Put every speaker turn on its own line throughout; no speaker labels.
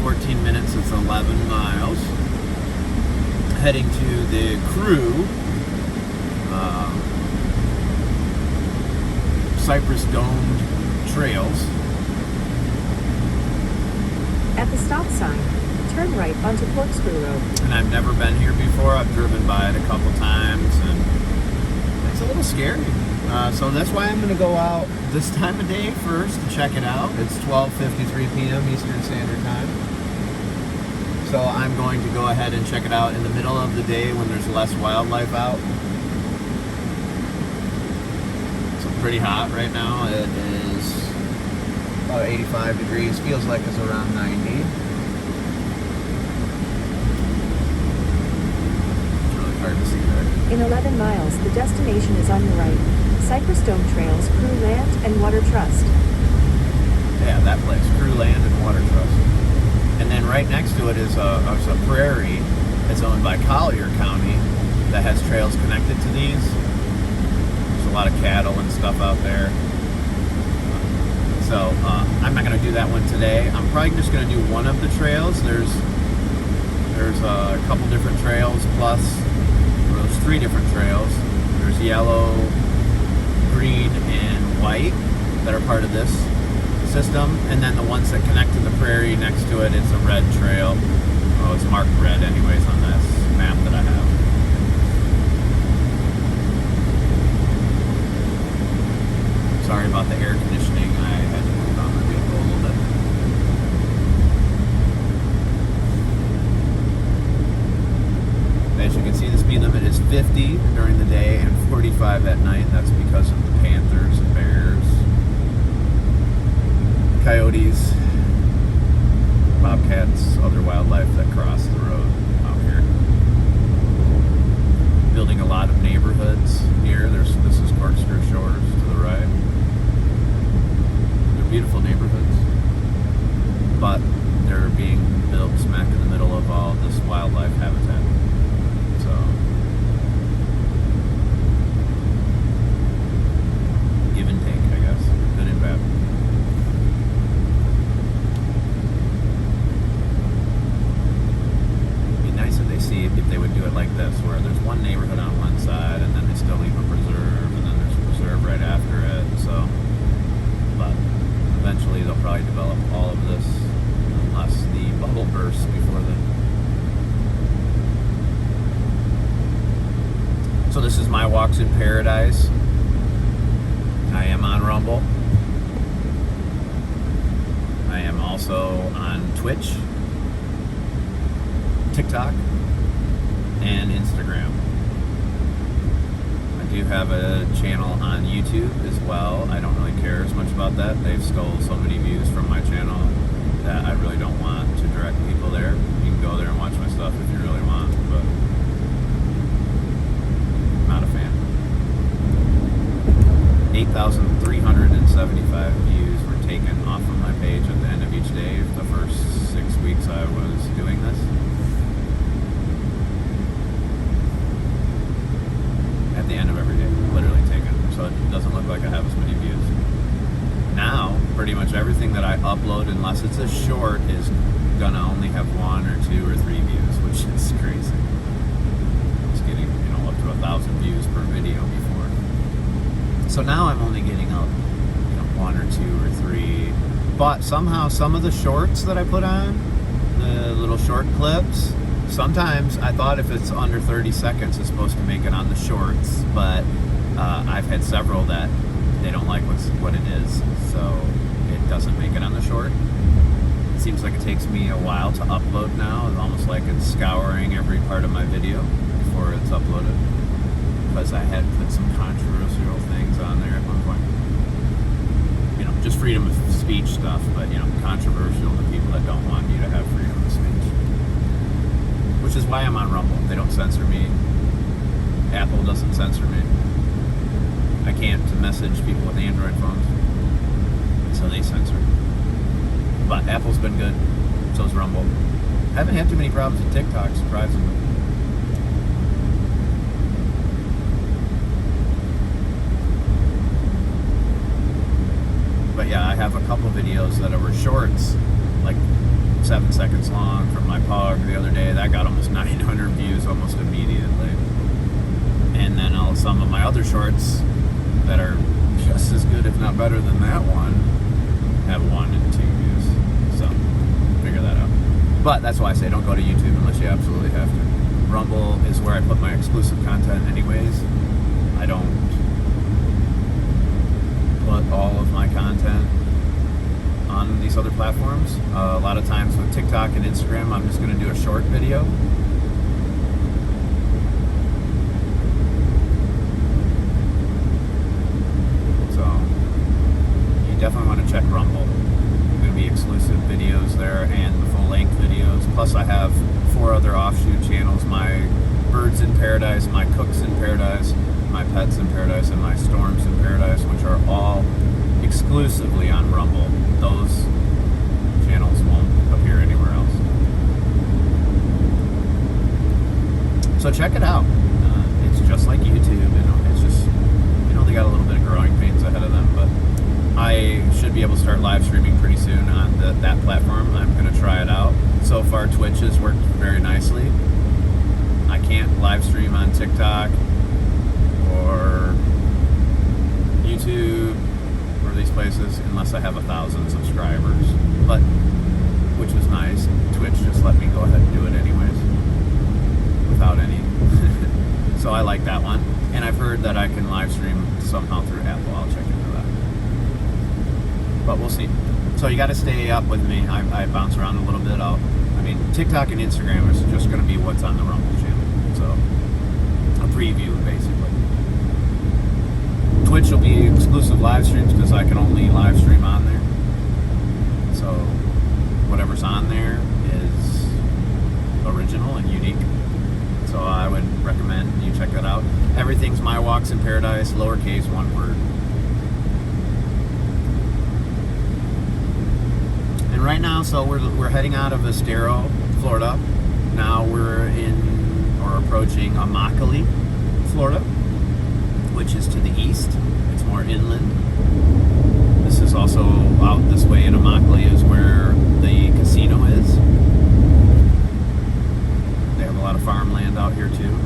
14 minutes, it's 11 miles. Heading to the Crew Cypress domed trails.
At the stop sign, turn right onto Corkscrew Road.
And I've never been here before. I've driven by it a couple times, and it's a little scary. So that's why I'm going to go out this time of day first to check it out. It's 12:53 p.m. Eastern Standard Time. So I'm going to go ahead and check it out in the middle of the day when there's less wildlife out. It's pretty hot right now. It is about 85 degrees. Feels like it's around 90. It's really hard to see there.
In 11 miles, the destination is on your right. Cypress Dome Trails, Crew Land and Water Trust.
Yeah, that place, Crew Land and Water Trust. And then right next to it is a prairie that's owned by Collier County that has trails connected to these. There's a lot of cattle and stuff out there. So I'm not going to do that one today. I'm probably just going to do one of the trails. There's a couple different trails plus, well, there's 3 different trails. There's yellow, green, and white that are part of this system, and then the ones that connect to the prairie next to it, it's a red trail. Oh, it's marked red anyways on this map that I have. Sorry about the air conditioning. I had to move on my vehicle a little bit. As you can see, the speed limit is 50 during the day and 45 at night. That's because of the panthers and bears, coyotes, bobcats, other wildlife that cross the road out here. Building a lot of neighborhoods here. This is Corkscrew Shores to the right. They're beautiful neighborhoods, but they're being built smack in the middle of all this wildlife habitat. So give and take, I guess, good and bad. If they would do it like this, where there's one neighborhood on one side and then they still leave a preserve and then there's a preserve right after it. So, but eventually they'll probably develop all of this unless the bubble bursts before then. So this is My Walks in Paradise. I am on Rumble. I am also on Twitch, TikTok, and Instagram. I do have a channel on YouTube as well. I don't really care as much about that. They've stole so many views from my channel that I really don't want to direct people there. You can go there and watch my stuff if you really want, but I'm not a fan. 8,375 views were taken off of my page at the end of each day the first 6 weeks I was doing this. At the end of every day, literally taken. So it doesn't look like I have as many views. Now, pretty much everything that I upload, unless it's a short, is gonna only have 1 or 2 or 3 views, which is crazy. It's getting, up to 1,000 views per video before. So now I'm only getting up, 1 or 2 or 3. But somehow some of the shorts that I put on, the little short clips, sometimes I thought if it's under 30 seconds it's supposed to make it on the shorts, but I've had several that they don't like what it is, so it doesn't make it on the short. It seems like it takes me a while to upload now. It's almost like it's scouring every part of my video before it's uploaded, because I had put some controversial things on there at one point. Just freedom of speech stuff, but controversial to people that don't want you to have freedom of speech. Which is why I'm on Rumble. They don't censor me. Apple doesn't censor me. I can't message people with Android phones, so they censor. But Apple's been good. So's Rumble. I haven't had too many problems with TikTok, surprisingly. But yeah, I have a couple videos that were shorts, like 7 seconds long from my pug the other day. That got almost 900 views almost immediately. And then some of my other shorts that are just as good, if not better than that one, have 1 and 2 views. So, figure that out. But that's why I say don't go to YouTube unless you absolutely have to. Rumble is where I put my exclusive content anyways. I don't put all of my content on these other platforms. A lot of times with TikTok and Instagram, I'm just going to do a short video. So, you definitely want to check Rumble. There's going to be exclusive videos there and the full-length videos. Plus, I have 4 other offshoot channels: my Birds in Paradise, my Cooks in Paradise, my Pets in Paradise, and my Storms in Paradise, which are all exclusively on Rumble. Those channels won't appear anywhere else. So check it out. It's just like YouTube. It's just, they got a little bit of growing pains ahead of them, but I should be able to start live streaming pretty soon on that platform. I'm going to try it out. So far, Twitch has worked very nicely. I can't live stream on TikTok or YouTube or these places unless I have 1,000 subscribers. But, which was nice. Twitch just let me go ahead and do it anyways, without any. So I like that one. And I've heard that I can live stream somehow through Apple. I'll check into that. But we'll see. So you got to stay up with me. I bounce around a little bit. TikTok and Instagram is just going to be what's on the Rumble channel. So, a preview, basically. Twitch will be exclusive live streams because I can only live stream on there. So, whatever's on there is original and unique. So, I would recommend you check that out. Everything's My Walks in Paradise, lowercase, one word. And right now, so we're heading out of Estero, Florida. Now we're approaching Immokalee, Florida, which is to the east. It's more inland. This is also out this way in Immokalee is where the casino is. They have a lot of farmland out here too.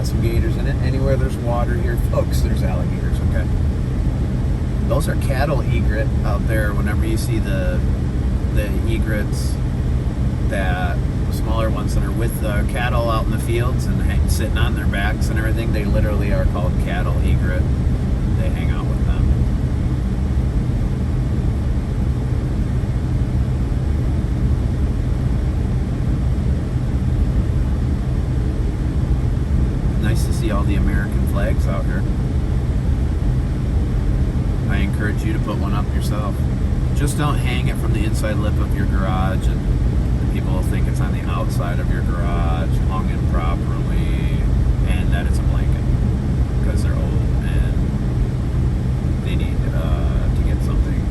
Some gators in it. Anywhere there's water here, folks, there's alligators, okay? Those are cattle egret out there. Whenever you see the egrets, the smaller ones that are with the cattle out in the fields and sitting on their backs and everything, they literally are called cattle egret. They hang out with them. Nice to see all the American flags out here. I encourage you to put one up yourself. Just don't hang it from the inside lip of your garage, and people will think it's on the outside of your garage, hung improperly, and that it's a blanket because they're old and they need to get something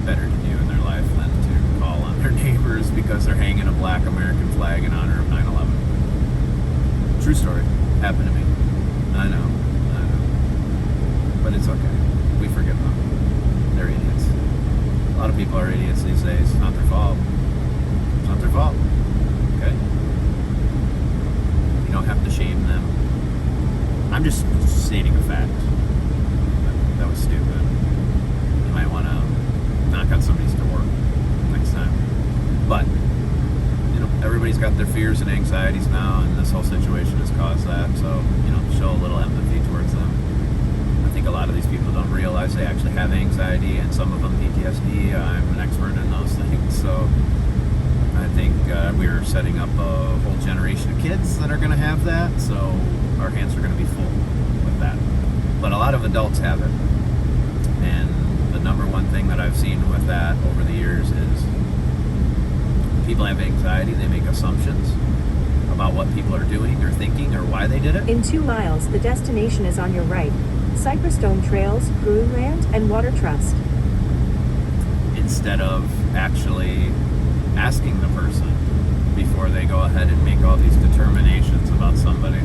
better to do in their life than to call on their neighbors because they're hanging a black American flag in honor of 9/11. True story. Happened to me. I know. But it's okay. We forgive them. They're idiots. A lot of people are idiots these days. It's not their fault. It's not their fault. Okay? You don't have to shame them. I'm just stating a fact. That was stupid. You might want to knock on somebody's door next time. But everybody's got their fears and anxieties now, and this whole situation has caused that. So, show a little empathy towards them. I think think a lot of these people don't realize they actually have anxiety, and some of them PTSD. I'm an expert in those things, so I think we're setting up a whole generation of kids that are going to have that, so our hands are going to be full with that. But a lot of adults have it, and the number one thing that I've seen with that over the years is people have anxiety. They make assumptions about what people are doing or thinking or why they did it.
In 2 miles, the destination is on your right. Cypress Dome Trails, Land and Water Trust.
Instead of actually asking the person before they go ahead and make all these determinations about somebody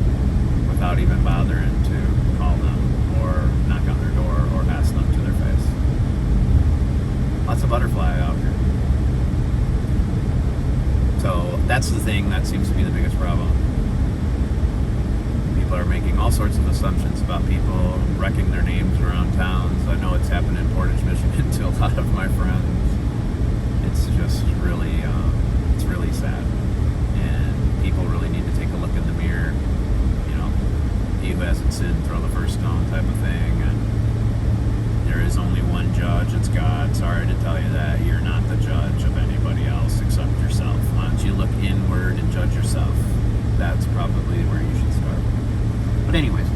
without even bothering to call them or knock on their door or ask them to their face. Lots of butterfly out here. So that's the thing that seems to be the biggest problem. People are making all sorts of assumptions about people, wrecking their names around towns. I know it's happened in Portage, Michigan to a lot of my friends. It's just really, it's really sad. And people really need to take a look in the mirror. You know, he who hasn't sinned, throw the first stone type of thing. And there is only one judge, it's God. Sorry to tell you that. You're not the judge of anybody else except yourself. Why don't you look inward and judge yourself? That's probably where you should start. But anyways,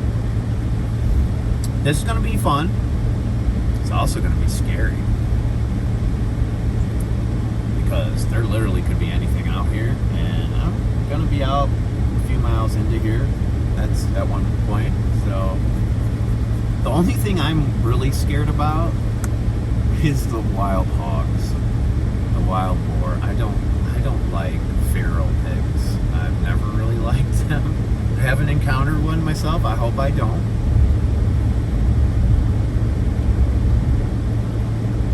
this is going to be fun. It's also going to be scary. Because there literally could be anything out here. And I'm going to be out a few miles into here. That's at one point. So the only thing I'm really scared about is the wild hogs, the wild boar. I don't like feral pigs. I've never really liked them. I haven't encountered one myself. I hope I don't.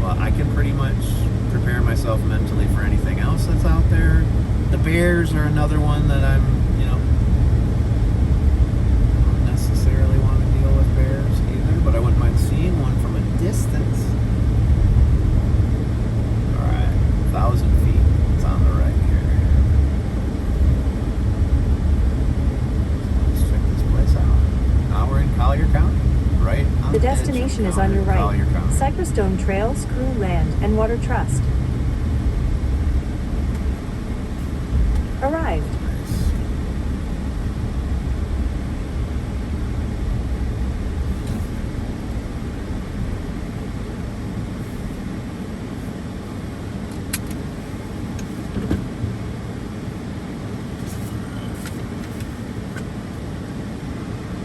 Well, I can pretty much prepare myself mentally for anything else that's out there. The bears are another one that I'm, don't necessarily want to deal with bears either, but I wouldn't mind seeing one from a distance. Alright, 1,000 feet. It's on the right here. Let's check this place out. Now we're in Collier County, right? On
The
edge of
destination is on your right.
Collier County.
Cypress Dome Trails, Land and Water Trust. Arrived.